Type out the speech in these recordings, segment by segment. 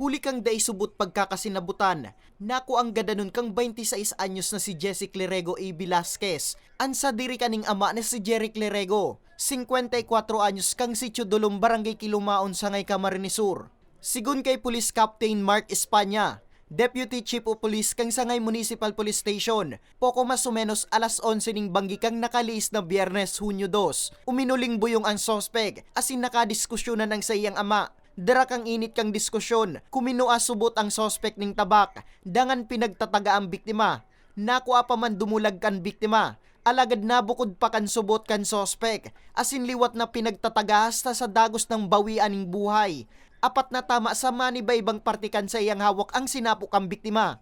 Huli kang daisubot pagkakasinabutan. Naku ang gadanon kang 26 anyos na si Jesse Clerego A. Velasquez. Ansa diri kaning ama na si Jerry Clerego. 54 anyos kang si Chudulong Barangay Kilumaon sa ngay Camarines Sur. Sigun kay Police Captain Mark Espanya, Deputy Chief of Police kang Sangay Municipal Police Station, poko mas o menos alas 11 ning banggi kang nakaliis na Biyernes, Hunyo 2. Uminuling buyong ang sospek, asin nakadiskusyonan ang sa iyang ama. Dara kang init kang diskusyon, kuminua subot ang sospek ning tabak, dangan pinagtataga ang biktima. Nakuha pa man dumulag kan biktima, alagad nabukod pa kan subot kan sospek, asin liwat na pinagtataga hasta sa dagos ng bawian ning buhay. Apat na tama sa manibaybang partikan sa iyang hawak ang sinapok ang biktima.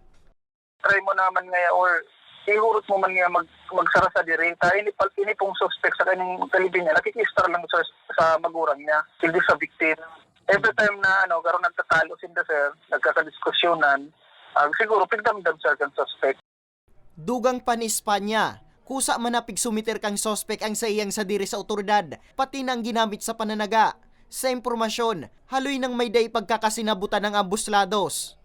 Try mo naman nga or ihurot mo man nga magsara sa diri. Ini pong suspect sa kanyang kalibin niya, nakikistar lang sa magurang niya, hindi sa victim. Every time na karon nagtatalo sinda sir, nagkakadiskusyonan, siguro pigdamdam sir kang suspect. Dugang pa ni Espanya, kusa manapig sumiter kang sospek ang sa iyang sadiri sa otoridad, pati nang ginamit sa pananaga. Sa impormasyon, haloy nang may day pagkakasinabutan ng abuslados.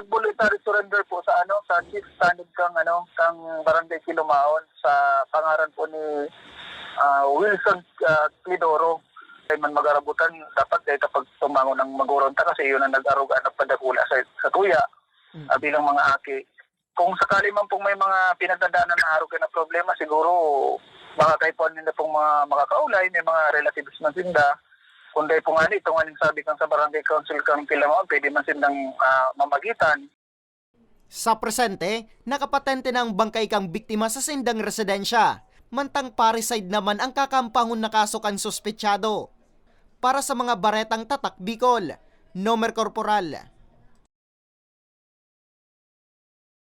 Voluntary surrender po sa sa chief standard kang Barangay Kilumaon sa pangaran po ni Wilson Clidoro. Ay man magarabutan dapat dahil kapag tumango ng maguron ta kasi yun ang nag-aruga na padakula sa tuya bilang mga aki. Kung sakali man pong may mga pinagdadaanan na harugan na problema, siguro makakaipuan nila pong mga makakaulay, may mga relatives man sinda. Kung dahil po nga ito nga sabi kang sa Barangay Council kang Kilamon, pwede man silang mamagitan. Sa presente, nakapatente na ang bangkay kang biktima sa sindang residensya. Mantang parricide naman ang kakampangon na kaso kan suspetsado. Para sa mga baretang tatak Bicol, Nomer Corporal.